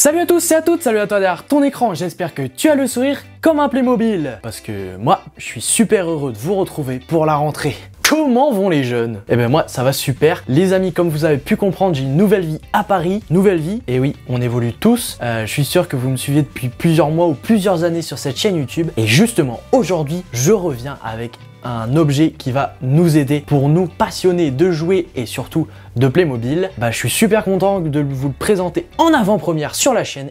Salut à tous et à toutes, salut à toi derrière ton écran, j'espère que tu as le sourire comme un Playmobil. Parce que moi, je suis super heureux de vous retrouver pour la rentrée. Comment vont les jeunes? Eh ben moi, ça va super. Les amis, comme vous avez pu comprendre, j'ai une nouvelle vie à Paris. Nouvelle vie, et oui, on évolue tous. Je suis sûr que vous me suivez depuis plusieurs mois ou plusieurs années sur cette chaîne YouTube. Et justement, aujourd'hui, je reviens avec un objet qui va nous aider pour nous passionner de jouer et surtout de Playmobil. Je suis super content de vous le présenter en avant-première sur la chaîne.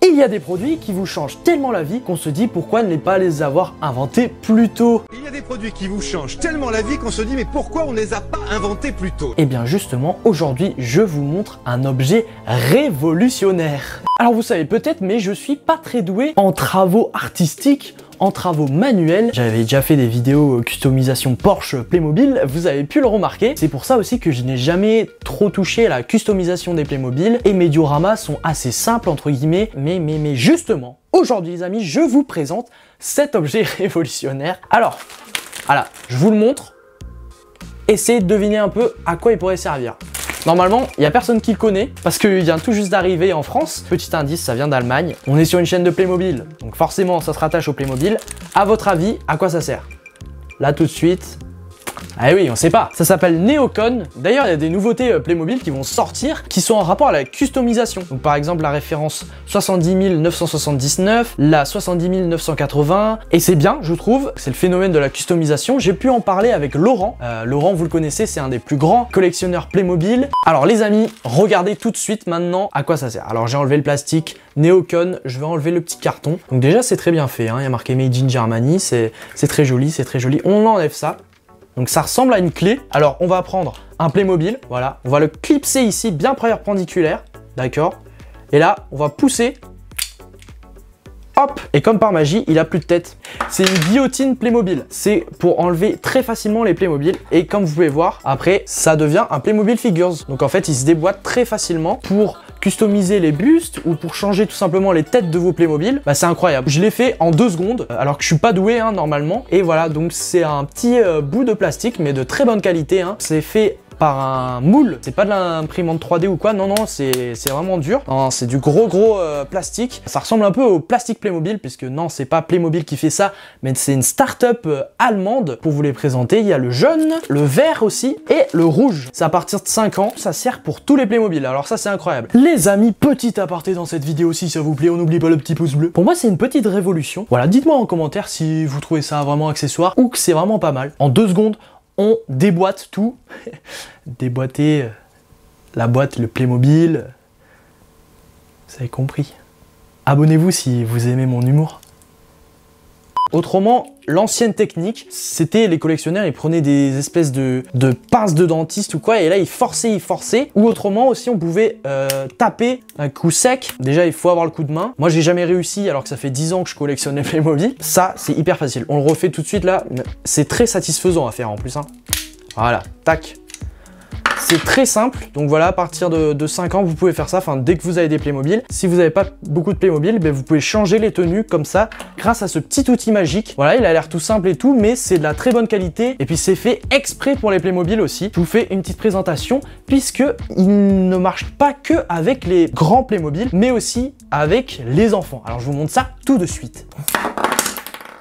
Il y a des produits qui vous changent tellement la vie qu'on se dit pourquoi ne pas les avoir inventés plus tôt. Il y a des produits qui vous changent tellement la vie qu'on se dit mais pourquoi on ne les a pas inventés plus tôt? Et bien justement, aujourd'hui, je vous montre un objet révolutionnaire. Alors vous savez peut-être, mais je suis pas très doué en travaux artistiques, en travaux manuels. J'avais déjà fait des vidéos customisation Porsche Playmobil, vous avez pu le remarquer. C'est pour ça aussi que je n'ai jamais trop touché à la customisation des Playmobil et mes dioramas sont assez simples entre guillemets, mais justement, aujourd'hui les amis, je vous présente cet objet révolutionnaire. Alors, voilà, je vous le montre. Essayez de deviner un peu à quoi il pourrait servir. Normalement, il n'y a personne qui le connaît parce qu'il vient tout juste d'arriver en France. Petit indice, ça vient d'Allemagne. On est sur une chaîne de Playmobil, donc forcément, ça se rattache au Playmobil. À votre avis, à quoi ça sert? Là, tout de suite... Ah oui, on sait pas. Ça s'appelle Neocon. D'ailleurs, il y a des nouveautés Playmobil qui vont sortir qui sont en rapport à la customisation. Donc par exemple, la référence 70 979, la 70 980. Et c'est bien, je trouve. C'est le phénomène de la customisation. J'ai pu en parler avec Laurent. Laurent, vous le connaissez, c'est un des plus grands collectionneurs Playmobil. Alors les amis, regardez tout de suite maintenant à quoi ça sert. Alors j'ai enlevé le plastique. Neocon, je vais enlever le petit carton. Donc déjà, c'est très bien fait. Hein. Il y a marqué Made in Germany. C'est très joli, c'est très joli. On enlève ça. Donc ça ressemble à une clé. Alors on va prendre un Playmobil, voilà. On va le clipser ici, bien perpendiculaire, d'accord. Et là, on va pousser. Hop! Et comme par magie, il a plus de tête. C'est une guillotine Playmobil. C'est pour enlever très facilement les Playmobil. Et comme vous pouvez voir, après, ça devient un Playmobil Figures. Donc en fait, il se déboîte très facilement pour customiser les bustes ou pour changer tout simplement les têtes de vos Playmobil. C'est incroyable. Je l'ai fait en 2 secondes, alors que je suis pas doué normalement. Et voilà, donc c'est un petit bout de plastique, mais de très bonne qualité. C'est fait par un moule, c'est pas de l'imprimante 3D ou quoi, non, c'est vraiment dur. C'est du gros plastique. Ça ressemble un peu au plastique Playmobil, puisque non, c'est pas Playmobil qui fait ça, mais c'est une start-up allemande. Pour vous les présenter, il y a le jaune, le vert aussi, et le rouge. C'est à partir de 5 ans, ça sert pour tous les Playmobil, alors ça c'est incroyable. Les amis, petit aparté dans cette vidéo, si ça vous plaît, on n'oublie pas le petit pouce bleu. Pour moi, c'est une petite révolution. Voilà, dites-moi en commentaire si vous trouvez ça vraiment accessoire, ou que c'est vraiment pas mal. En 2 secondes, on déboîte tout. Déboîter la boîte, le Playmobil. Vous avez compris. Abonnez-vous si vous aimez mon humour. Autrement, l'ancienne technique, c'était les collectionneurs, ils prenaient des espèces de pinces de dentiste ou quoi, et là ils forçaient. Ou autrement aussi, on pouvait taper un coup sec. Déjà, il faut avoir le coup de main. Moi, j'ai jamais réussi alors que ça fait 10 ans que je collectionne les Playmobil. Ça, c'est hyper facile. On le refait tout de suite là. C'est très satisfaisant à faire en plus. Voilà, tac. C'est très simple, donc voilà, à partir de 5 ans, vous pouvez faire ça, dès que vous avez des Playmobil. Si vous n'avez pas beaucoup de Playmobil, vous pouvez changer les tenues comme ça, grâce à ce petit outil magique. Voilà, il a l'air tout simple et tout, mais c'est de la très bonne qualité. Et puis c'est fait exprès pour les Playmobil aussi. Je vous fais une petite présentation, puisque il ne marche pas que avec les grands Playmobil, mais aussi avec les enfants. Alors je vous montre ça tout de suite.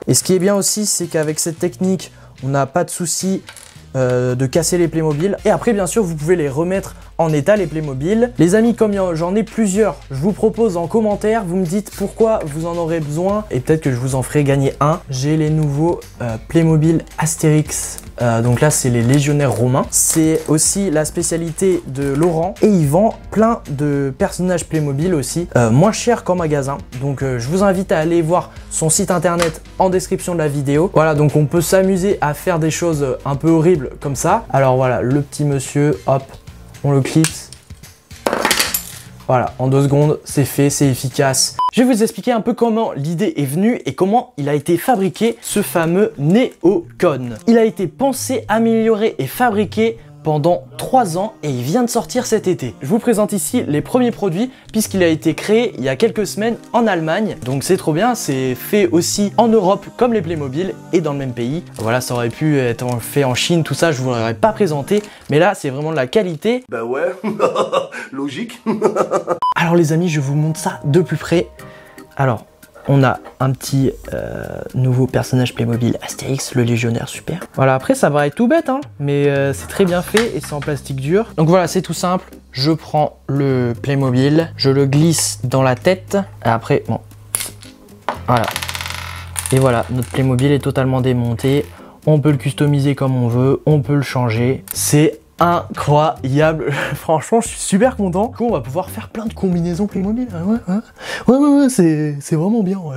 Et ce qui est bien aussi, c'est qu'avec cette technique, on n'a pas de souci de casser les Playmobil. Et après, bien sûr, vous pouvez les remettre en état, les Playmobil. Les amis, comme j'en ai plusieurs, je vous propose en commentaire, vous me dites pourquoi vous en aurez besoin et peut-être que je vous en ferai gagner un. J'ai les nouveaux Playmobil Astérix. Donc là, c'est les légionnaires romains. C'est aussi la spécialité de Laurent. Et il vend plein de personnages Playmobil aussi, moins cher qu'en magasin. Donc je vous invite à aller voir son site internet en description de la vidéo. Voilà, donc on peut s'amuser à faire des choses un peu horribles comme ça. Alors voilà, le petit monsieur, hop, on le clipse. Voilà, en 2 secondes, c'est fait, c'est efficace. Je vais vous expliquer un peu comment l'idée est venue et comment il a été fabriqué, ce fameux Neocon. Il a été pensé, amélioré et fabriqué pendant 3 ans et il vient de sortir cet été. Je vous présente ici les premiers produits puisqu'il a été créé il y a quelques semaines en Allemagne. Donc c'est trop bien, c'est fait aussi en Europe comme les Playmobil et dans le même pays. Voilà, ça aurait pu être fait en Chine, tout ça, je vous l'aurais pas présenté. Mais là, c'est vraiment de la qualité. Bah ouais, logique. Alors les amis, je vous montre ça de plus près. Alors, on a un petit nouveau personnage Playmobil, Astérix, le légionnaire, super. Voilà, après ça va être tout bête, hein, mais c'est très bien fait et c'est en plastique dur. Donc voilà, c'est tout simple. Je prends le Playmobil, je le glisse dans la tête. Et après, bon, voilà. Et voilà, notre Playmobil est totalement démonté. On peut le customiser comme on veut, on peut le changer. C'est incroyable. Franchement, je suis super content. Du coup, on va pouvoir faire plein de combinaisons Playmobil. Ouais, c'est vraiment bien. Ouais.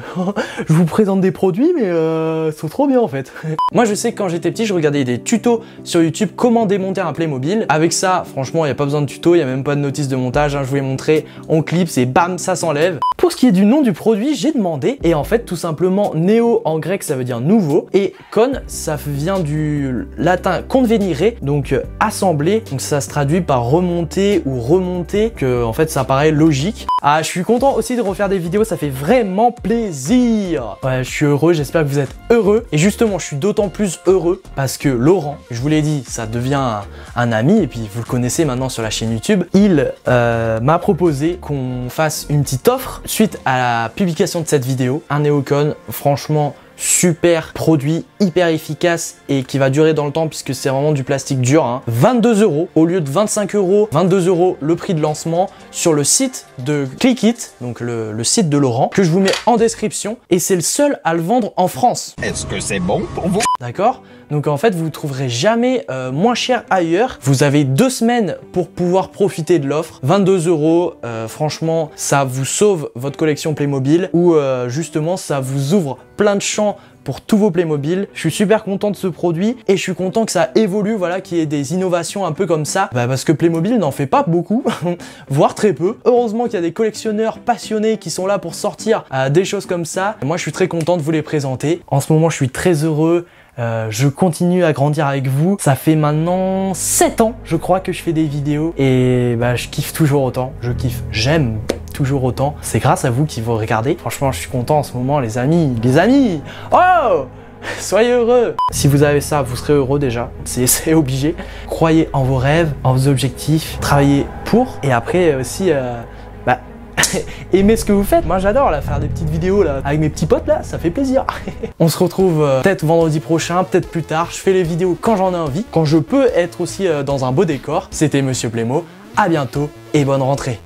Je vous présente des produits, mais ils sont trop bien en fait. Moi, je sais que quand j'étais petit, je regardais des tutos sur YouTube comment démonter un Playmobil. Avec ça, franchement, il n'y a pas besoin de tuto, il n'y a même pas de notice de montage. Hein. Je vous l'ai montré, on clipse et bam, ça s'enlève. Pour ce qui est du nom du produit, j'ai demandé. Et en fait, tout simplement, néo en grec, ça veut dire nouveau. Et con, ça vient du latin convenire, donc assembler. Donc ça se traduit par remonter ou remonter, que en fait ça paraît logique. Ah, je suis content aussi de refaire des vidéos, ça fait vraiment plaisir. Ouais, je suis heureux, j'espère que vous êtes heureux. Et justement, je suis d'autant plus heureux parce que Laurent, je vous l'ai dit, ça devient un ami et puis vous le connaissez maintenant sur la chaîne YouTube. Il m'a proposé qu'on fasse une petite offre suite à la publication de cette vidéo. Un Neocon, franchement, super produit, hyper efficace et qui va durer dans le temps puisque c'est vraiment du plastique dur. Hein. 22 € au lieu de 25 €, 22 € le prix de lancement sur le site de Clickit, donc le site de Laurent, que je vous mets en description et c'est le seul à le vendre en France. Est-ce que c'est bon pour vous? D'accord? Donc en fait, vous ne trouverez jamais moins cher ailleurs. Vous avez 2 semaines pour pouvoir profiter de l'offre. 22 €, franchement, ça vous sauve votre collection Playmobil ou justement, ça vous ouvre plein de champs pour tous vos Playmobil. Je suis super content de ce produit et je suis content que ça évolue, voilà, qu'il y ait des innovations un peu comme ça. Parce que Playmobil n'en fait pas beaucoup, voire très peu. Heureusement qu'il y a des collectionneurs passionnés qui sont là pour sortir des choses comme ça. Moi, je suis très content de vous les présenter. En ce moment, je suis très heureux. Je continue à grandir avec vous. Ça fait maintenant 7 ans, je crois, que je fais des vidéos et je kiffe toujours autant. Je kiffe, j'aime toujours autant. C'est grâce à vous qui vous regardez. Franchement, je suis content en ce moment, les amis. Les amis! Oh! Soyez heureux! Si vous avez ça, vous serez heureux déjà. C'est obligé. Croyez en vos rêves, en vos objectifs. Travaillez pour. Et après aussi, aimez ce que vous faites. Moi j'adore là, faire des petites vidéos là avec mes petits potes là, ça fait plaisir. On se retrouve peut-être vendredi prochain, peut-être plus tard. Je fais les vidéos quand j'en ai envie, quand je peux être aussi dans un beau décor. C'était Monsieur Playmo, à bientôt et bonne rentrée.